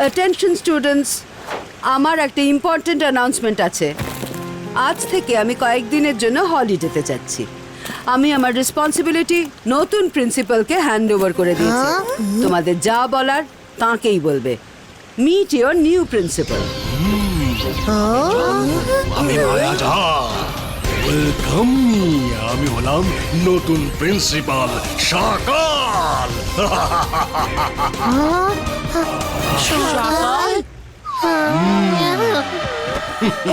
Attention students, আমার একটা important announcement আছে। আজ থেকে আমি কয়েকদিনের জন্য হলিডেতে যাচ্ছি। আমি আমার রেসপন্সিবিলিটি নতুন প্রিন্সিপালকে হ্যান্ড ওভার করে দিয়েছি। তোমাদের যা বলার তাঁকেই বলবে। Meet your new principal. আমি মায়া যা ওয়েলকাম। আমি হলাম নতুন প্রিন্সিপাল সকাল।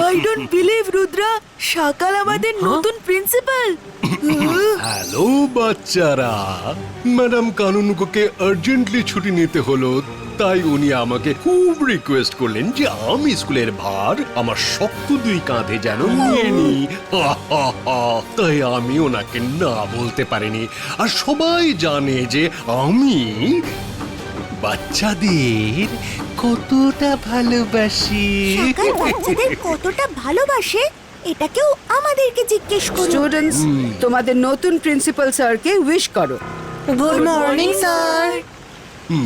আই ডোন্ট বিলিভ রুদ্রা, সকাল আমাদের নতুন প্রিন্সিপাল। হ্যালো বাচ্চারা, ম্যাডাম কানুনগোকে আর্জেন্টলি ছুটি নিতে হলো, তাই উনি আমাকে খুব রিকোয়েস্ট করলেন যে আমি স্কুলের ভার আমার শক্ত দুই কাঁধে যেন নিয়ে নিই। তাই আমি ওনাকে না বলতে পারিনি। আর সবাই জানে যে আমি বাচ্চাদের কতটা ভালোবাসি। সকাল বাচ্চাদের কতটা ভালোবাসে এটা কেউ আমাদেরকে জিজ্ঞেস করো। স্টুডেন্টস, তোমাদের নতুন প্রিন্সিপাল স্যারকে উইশ করো। Good morning sir.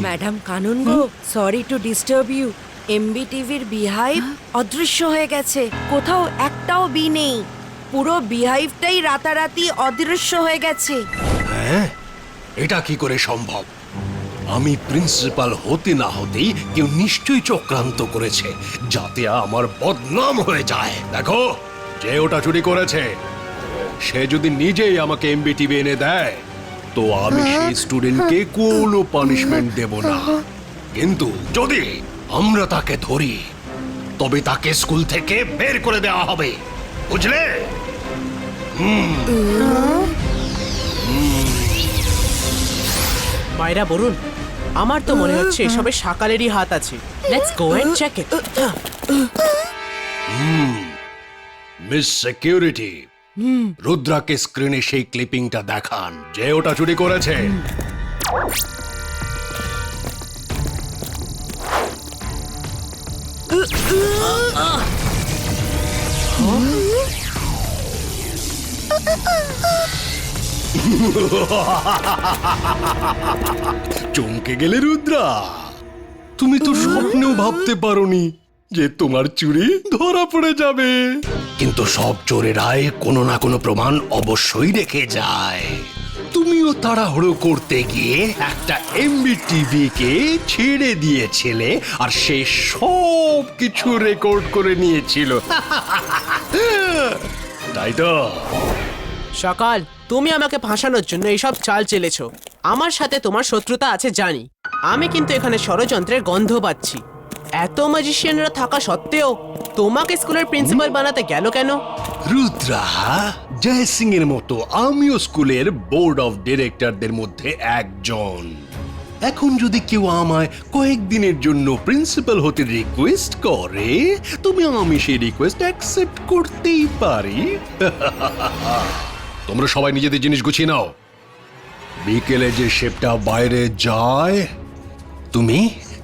Madam Kanungo, sorry to disturb you. এমবিটিভির বিহাইভ অদৃশ্য হয়ে গেছে। কোথাও একটাও বি নেই। পুরো বিহাইভটাই রাতারাতি অদৃশ্য হয়ে গেছে। হ্যাঁ, এটা কি করে সম্ভব? আমি প্রিন্সিপাল হতে না হতেই কেউ নিশ্চয়ই চক্রান্ত করেছে যাতে আমার বদনাম হয়ে যায়। দেখো, যে ওটা চুরি করেছে সে যদি নিজেই আমাকে এমবিটিভি এনে দেয় তো আমি সেই স্টুডেন্টকে কোনো পানিশমেন্ট দেব না। কিন্তু যদি আমরা তাকে ধরি তবে তাকে স্কুল থেকে বের করে দেওয়া হবে, বুঝলে? মায়েরা বলুন, আমার তো মনে হচ্ছে এসবে সকালেরই হাত আছে। Let's go and check it. Miss security, রুদ্রাকে স্ক্রিনে সেই ক্লিপিংটা দেখান যে ওটা চুরি করেছে। চমকে গেলে রুদ্রা, তুমি তো স্বপ্নেও ভাবতে পারোনি যে তোমার চুরি ধরা পড়ে যাবে। কিন্তু সব চোরেরাই কোনো না কোনো প্রমাণ অবশ্যই রেখে যায়। তুমিও তাড়াহুড়ো করতে গিয়ে একটা এমবিটিভি কে ছেড়ে দিয়েছিলে আর সে সব কিছু রেকর্ড করে নিয়েছিল। তাই তো? সকাল, তুমি আমাকে ফাঁসানোর জন্য এইসব চাল চেলেছো। আমার সাথে তোমার শত্রুতা আছে জানি, আমি কিন্তু এখানে ষড়যন্ত্রের গন্ধ পাচ্ছি। এত ম্যাজিশিয়ানরা থাকা সত্ত্বেও তোমাকে স্কুলের প্রিন্সিপাল বানাতে গেল কেন? রুদ্রা, জয় সিং এর মতো আমিও স্কুলের বোর্ড অফ ডিরেক্টরদের মধ্যে একজন। এখন যদি কেউ আমায় কয়েকদিনের জন্য প্রিন্সিপাল হতে রিকোয়েস্ট করে তবে আমি সেই রিকোয়েস্ট অ্যাকসেপ্ট করতেই পারি। তোমরা সবাই নিজেদের জিনিস গুছিয়ে নাও। বিকেলে যে শেপটা বাইরে যায় তুমি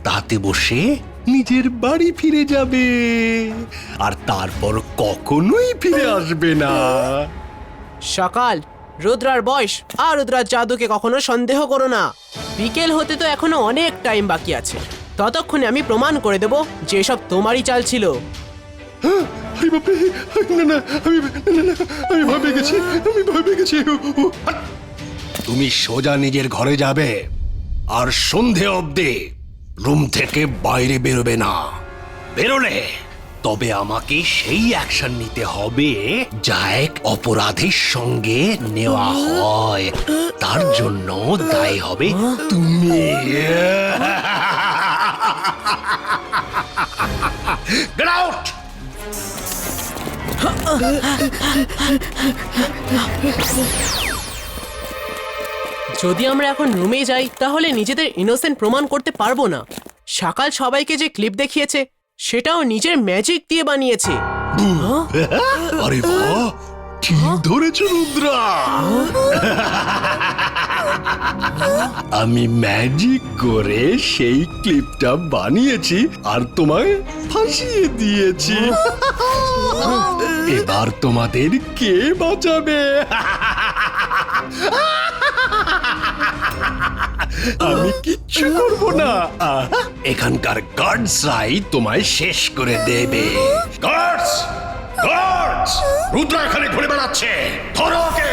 তাতে বসে নিজের বাড়ি ফিরে যাবে আর তারপর কখনোই ফিরে আসবে না। সকাল, রুদ্রার বয়স আর রুদ্রার জাদুকে কখনো সন্দেহ করো না। বিকেল হতে তো এখনো অনেক টাইম বাকি আছে। ততক্ষণে আমি প্রমাণ করে দেব যে সব তোমারই চাল ছিল। আরে বাপরে, আমি ভয় গেছি। তুমি সোজা নিজের ঘরে যাবে আর সন্ধে অবধি রুম থেকে বাইরে বেরোবে না। বেরোলে তবে আমাকে সেই অ্যাকশন নিতে হবে যা এক অপরাধীর সঙ্গে নেওয়া হয়। তার জন্য দায়ী হবে তুমি। Get out! যদি আমরা এখন রুমে যাই তাহলে নিজেদের ইনোসেন্ট প্রমাণ করতে পারবো না। সকাল সবাইকে যে ক্লিপ দেখিয়েছে সেটাও নিজের ম্যাজিক দিয়ে বানিয়েছে। আরে বাহ, ঠিক ধরেছো রুদ্রা। আমি ম্যাজিক করে সেই ক্লিপটা বানিয়েছি আর তোমায় ফাঁসিয়ে দিয়েছি। এবার তোমাদের কে বাঁচাবে? আমি কিচ্ছু করব না। এখানকার গার্ডসরাই তোমায় শেষ করে দেবে। গার্ডস, গার্ডস, রুদ্র এখানে ঘুরে বেড়াচ্ছে, ধরো ওকে।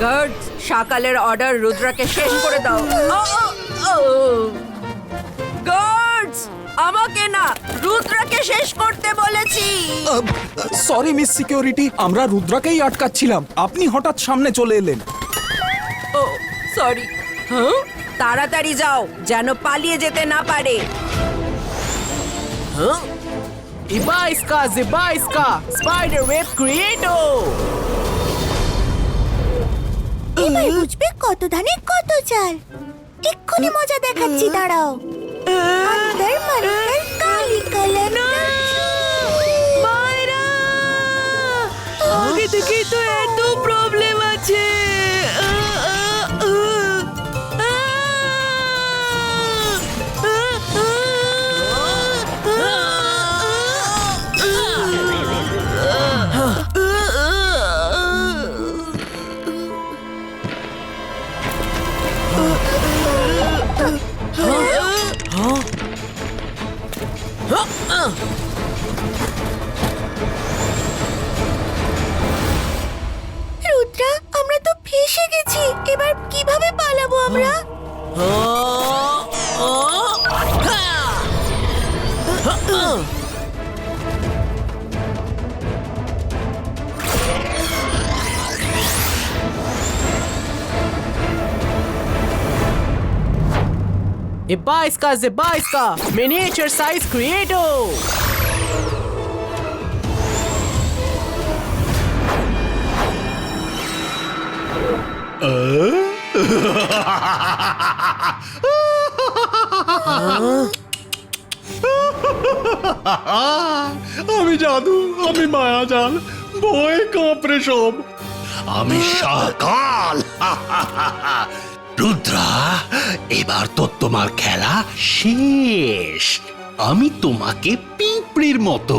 গার্ড, সকালের অর্ডার রুদ্রাকে শেষ করে দাও। গার্ডস, আমাকে না, রুদ্রাকে শেষ করতে বলেছি। সরি মিস সিকিউরিটি, আমরা রুদ্রাকেই আটকাচ্ছিলাম, আপনি হঠাৎ সামনে চলে এলেন। ও সরি। তাড়াতাড়ি যাও, যেন পালিয়ে যেতে না পারে। ইবাইস্কা জিবাইস্কা স্পাইডার ওয়েব ক্রিয়েটো। এবার বুঝবে কত ধানে কত চাল। এক্ষুনি মজা দেখাচ্ছি, দাঁড়াও। অন্দর মন্দর কালি কালার। মায়েরা, আগে থেকেই তো এত প্রবলেম আছে। রুদ্রা, আমরা তো ফেঁসে গেছি। এবার কিভাবে পালাবো আমরা? ইবাইস্কা জিবাইস্কা মিনিয়েচার সাইজ ক্রিয়েটো। আমি জাদু, আমি মায়াজাল, ভয় কাঁপড়ে সব। আমি সকাল। রুদ্রা, এবার তো তোমার খেলা শেষ। আমি তোমাকে পিঁপড়ের মতো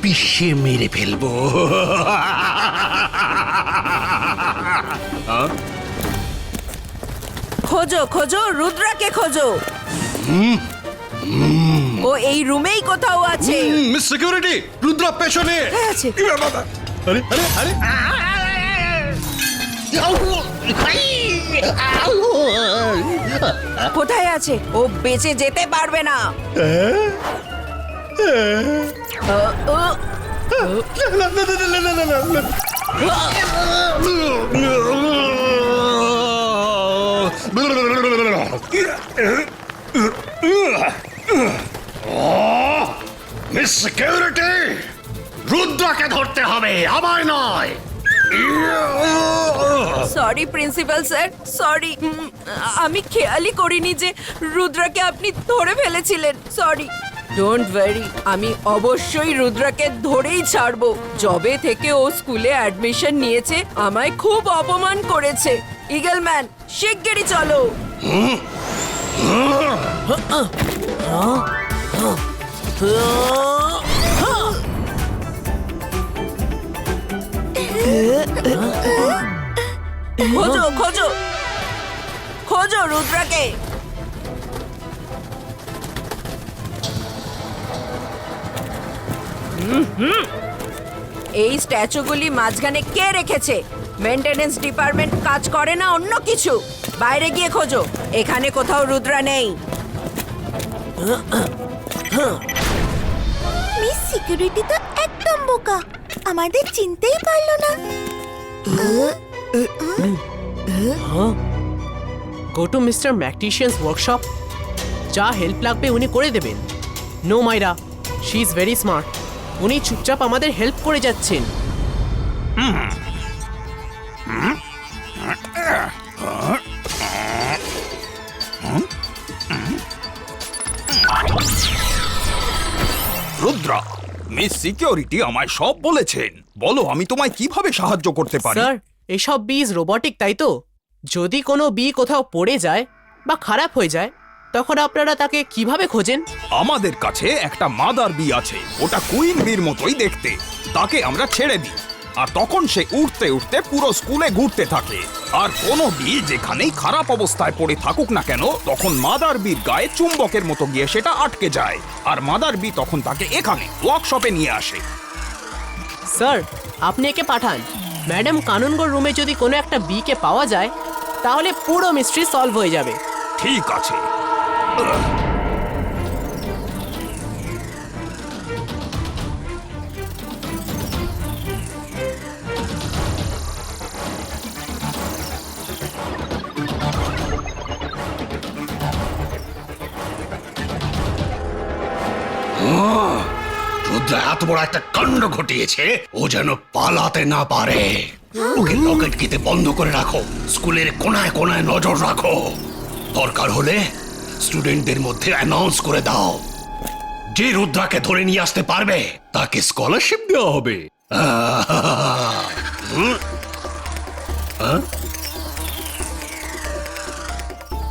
পিষে মেরে ফেলবো। খোঁজো খোঁজো, রুদ্রাকে খোঁজো। ও এই রুমেই কোথাও আছে। মিস সিকিউরিটি, রুদ্রা পেছনে আছে। আরে আরে আরে, কোথায় আছে? ও বেঁচে যেতে পারবে না। মিস সিকিউরিটি, রুদ্রাকে ধরতে হবে, আমায় নয়। Sorry principal sir, sorry. আমি খেয়ালই করিনি যে রুদ্রাকে আপনি ধরে ফেলেছিলেন। সরি। ডোন্ট ওয়ারি, আমি অবশ্যই রুদ্রাকে ধরেই ছাড়বো। যবে থেকে ও স্কুলে অ্যাডমিশন নিয়েছে আমায় খুব অপমান করেছে। ইগলম্যান, শিগগিরই চলো। খোঁজো খোঁজো খোঁজো রুদ্রাকে। এই স্ট্যাচুগুলি মাঝখানে কে রেখেছে? মেইনটেনেন্স ডিপার্টমেন্ট কাজ করে না অন্য কিছু? বাইরে গিয়ে খোঁজো, এখানে কোথাও রুদ্রা নেই। মিস সিকিউরিটি তো একদম বোকা, আমাদের চিনতেই পারলো না। গো টু মিস্টার ম্যাকটিশিয়ানস ওয়ার্কশপ, যা হেল্প লাগবে উনি করে দেবেন। নো মাইরা, শি ইজ ভেরি স্মার্ট। উনি চুপচাপ আমাদের হেল্প করে যাচ্ছেন। রুদ্রা, মিস সিকিউরিটি আমায় সব বলেছেন। বলো আমি তোমায় কিভাবে সাহায্য করতে পারি? স্যার এসব বীজ রোবটিক তাই তো? যদি কোনো বি কোথাও পড়ে যায় বা খারাপ হয়ে যায় তখন আপনারা তাকে কিভাবে খোঁজেন? আমাদের কাছে একটা মাদার বি আছে, ওটা কুইন বির মতোই দেখতে। তাকে আমরা ছেড়ে দিই আর তখন সে উঠতে উঠতে পুরো স্কুলে ঘুরতে থাকে। আর কোনো বি যেখানেই খারাপ অবস্থায় পড়ে থাকুক না কেন, তখন মাদার বির গায়ে চুম্বকের মতো গিয়ে সেটা আটকে যায়। আর মাদার বি তখন তাকে এখানে ওয়ার্কশপে নিয়ে আসে। স্যার আপনি একে পাঠান। ম্যাডাম কানুনগোর রুমে যদি কোনো একটা বিকে পাওয়া যায় তাহলে পুরো মিস্ট্রি সলভ হয়ে যাবে। ঠিক আছে। রুদ্র এত বড় একটা কাণ্ড ঘটিয়েছে, ও যেন পালাতে না পারে। ওকে লকেট কিতে বন্ধ করে রাখো, স্কুলের কোনায় কোনায় নজর রাখো। দরকার হলে স্টুডেন্টদের মধ্যে অ্যানাউন্স করে দাও, যে রুদ্রাকে ধরে নিয়ে আসতে পারবে তাকে স্কলারশিপ দেওয়া হবে। হুম? হ্যাঁ?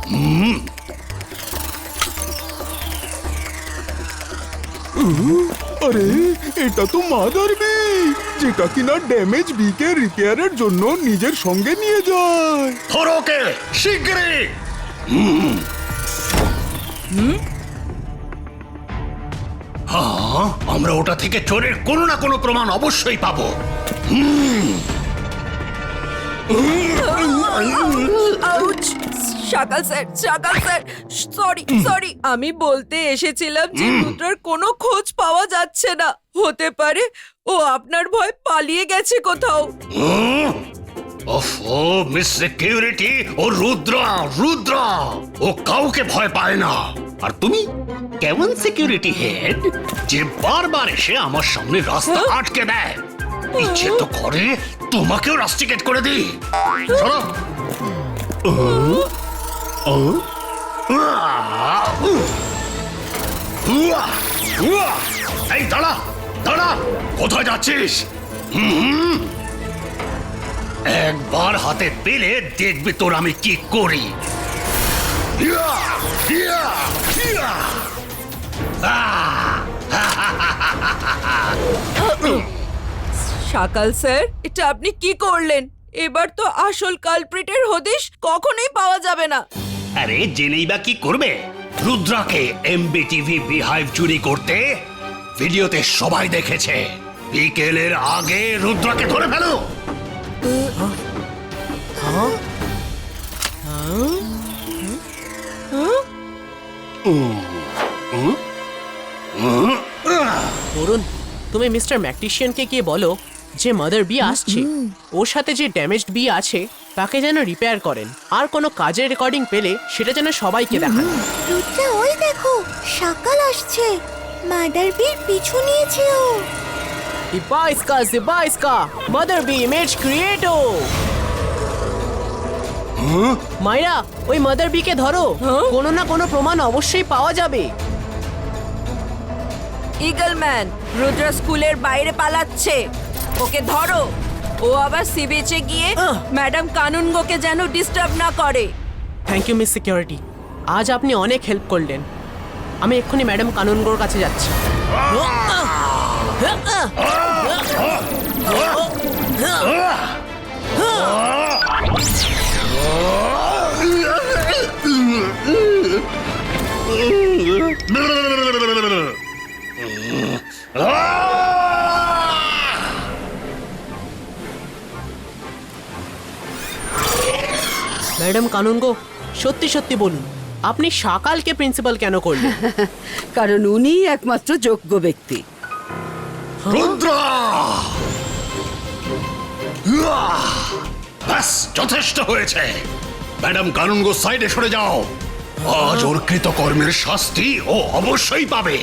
হুম? আরে এটা তো মাদার বি, যেটা কিনা ড্যামেজ বিকে রিপেয়ারের জন্য নিজের সঙ্গে নিয়ে যায়। ধরো ওকে শিগগিরই। হ্যাঁ, আমরা ওটা থেকে চোরের কোনো না কোনো প্রমাণ অবশ্যই পাবো। আউচ! শাকাল স্যার সরি আমি বলতে এসেছিলাম যে রুদ্রার কোনো খোঁজ পাওয়া যাচ্ছে না। হতে পারে ও আপনার ভয় পালিয়ে গেছে কোথাও। ওফো মিস সিকিউরিটি, ও রুদ্রা ও কাউকে ভয় পায় না। আর তুমি কেমন সিকিউরিটি হেড যে বারবার এসে আমার সামনে রাস্তা আটকে দেয়? ইচ্ছে তো করে তোমাকেও রাস্টিকেট করে দিই। চলো। এই দাঁড়া, কোথায় যাচ্ছিস? একবার হাতে পেলে দেখবি তোর আমি কি করি। শাকাল স্যার, এটা আপনি কি করলেন? এবার তো আসল কালপ্রিটের হদিশ কখনোই পাওয়া যাবে না। আরে জেনেই বা কি করবে? রুদ্রাকে এমবিটিভি বিহাইভ চুরি করতে ভিডিওতে সবাই দেখেছে। বিকেলের আগে রুদ্রাকে ধরে ফেলো। বরুণ, তুমি মিস্টার ম্যাকটিশিয়ানকে গিয়ে বলো যে মাদার বি আসছে, ওর সাথে যে ড্যামেজড বি আছে তাকে যেন রিপেয়ার করেন। আর কোনো কাজের রেকর্ডিং পেলে সেটা যেন সবাইকে দেখান। রুদ্রা ওই দেখো, সকাল আসছে। মাদার বির পিছু নিয়েছে ও। Zibaiska, Mother Bee image creator! মাইরা, ওই মাদার বিকে ধরো। কোনো না কোনো প্রমাণ অবশ্যই পাওয়া যাবে। ইগল ম্যান, রুদ্র স্কুলের বাইরে পালাচ্ছে, ওকে ধরো। ও আবার সি বিচে গিয়ে ম্যাডাম কানুনগোকে যেন ডিস্টার্ব না করে। থ্যাংক ইউ মিস সিকিউরিটি, আজ আপনি অনেক হেল্প করলেন। আমি এক্ষুনি ম্যাডাম কানুনগোর কাছে যাচ্ছি। ম্যাডাম কানুনগো, সত্যি সত্যি বলুন, আপনি সকালকে প্রিন্সিপাল কেন করলেন? কারণ উনিই একমাত্র যোগ্য ব্যক্তি। রুদ্রা! ব্যাস যথেষ্ট হয়েছে। ম্যাডাম কানুনগো সাইডে সরে যাও। আজ ওর কৃতকর্মের শাস্তি ও অবশ্যই পাবে।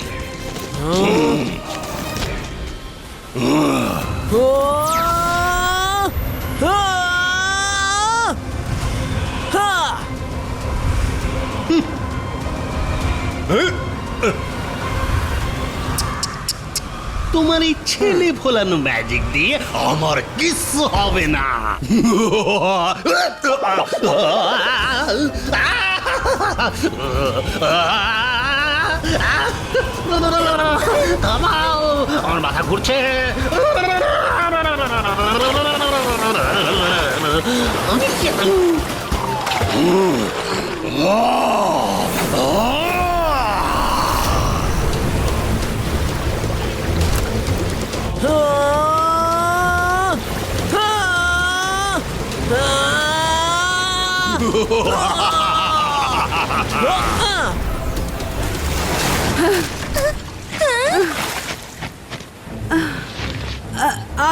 তোমার এই ছেলে ভোলানো ম্যাজিক দিয়ে আমার কিচ্ছু হবে না। থামাও, আমার মাথা ঘুরছে।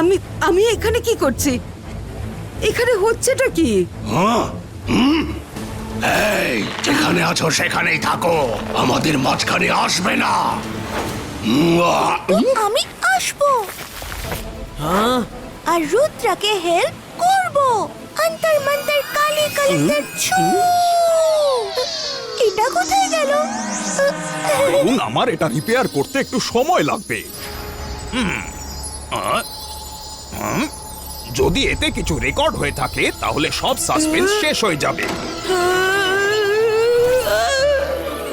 আমি আমি এখানে কি করছি? এখানে হচ্ছেটা কি? এই, যেখানে আছো সেখানেই থাকো, আমাদের মাঝখানে আসবে না। আমি আসবো আর রুদ্রাকে হেল্প করব। অন্তর মন্তর কালি কালিন্দর ছু। এটা কোথায় গেল? দেখুন, আমার এটা রিপেয়ার করতে একটু সময় লাগবে। যদি এতে কিছু রেকর্ড হয়ে থাকে তাহলে সব সাসপেন্স শেষ হয়ে যাবে।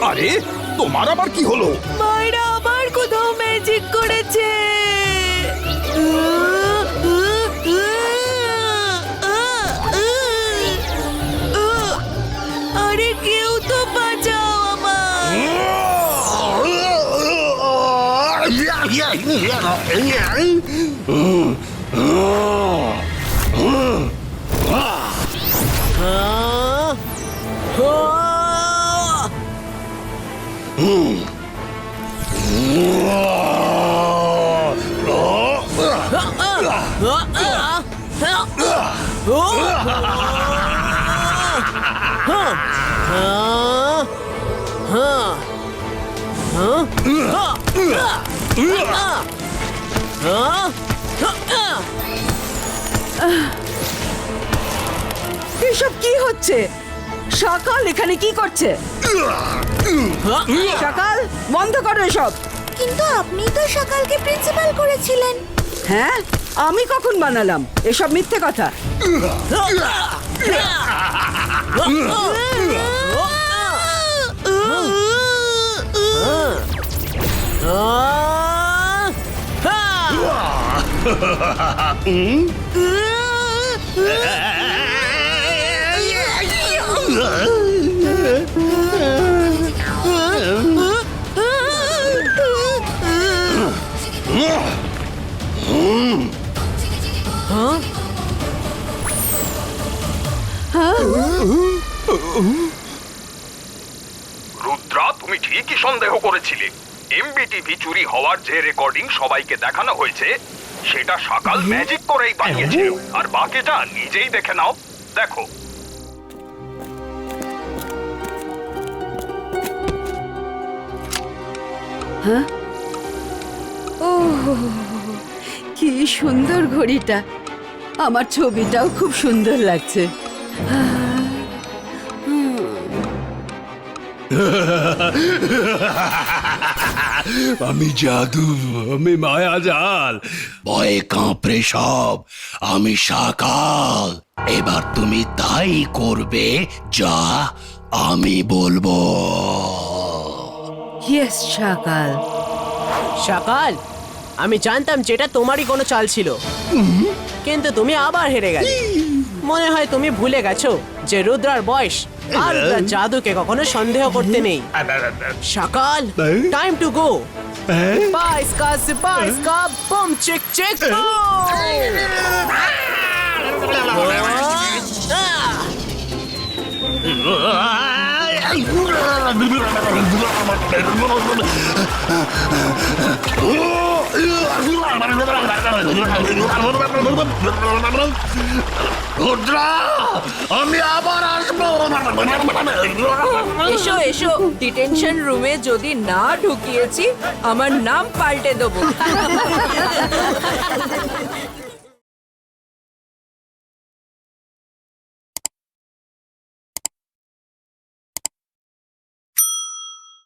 আরে, তোমার আবার কি হলো? মায়েরা আবার কোথাও ম্যাজিক করেছে। আরে কেউ তো বাঁচাও আমায়। এসব কি হচ্ছে? সকাল এখানে কি করছে? সকাল, বন্ধ করো এসব। কিন্তু আপনি তো সকালকে প্রিন্সিপাল করেছিলেন। হ্যাঁ, আমি কখন বানালাম? এসব মিথ্যে কথা। রুদ্রা, তুমি ঠিকই সন্দেহ করেছিলে। এমবিটিভি চুরি হওয়ার যে রেকর্ডিং সবাইকে দেখানো হয়েছে সেটা সকাল ম্যাজিক করেই বানিয়েছিল। আর বাকিটা নিজেই দেখে নাও, দেখো। ও, কি সুন্দর ঘড়িটা। আমার ছবিটাও খুব সুন্দর লাগছে। আমি জাদু, আমি মায়াজাল, ভয়ে কাঁপড়ে সব, আমি সকাল। এবার তুমি তাই করবে যা আমি বলবো। ইয়েস সকাল। সকাল, আমি জানতাম যেটা তোমারই কোনো চাল ছিল, কিন্তু তুমি আবার হেরে গেলে। মনে হয় তুমি ভুলে গেছো যে রুদ্রার বয়স আর রুদ্রার জাদুকে কখনো সন্দেহ করতে নেই। সকাল, টাইম টু গো। সিপাইস কা বুম চেক চেক। রুদ্রা, আমি আবার আসবো। এসো এসো, ডিটেনশন রুমে যদি না ঢুকিয়েছি আমার নাম পাল্টে দেবো।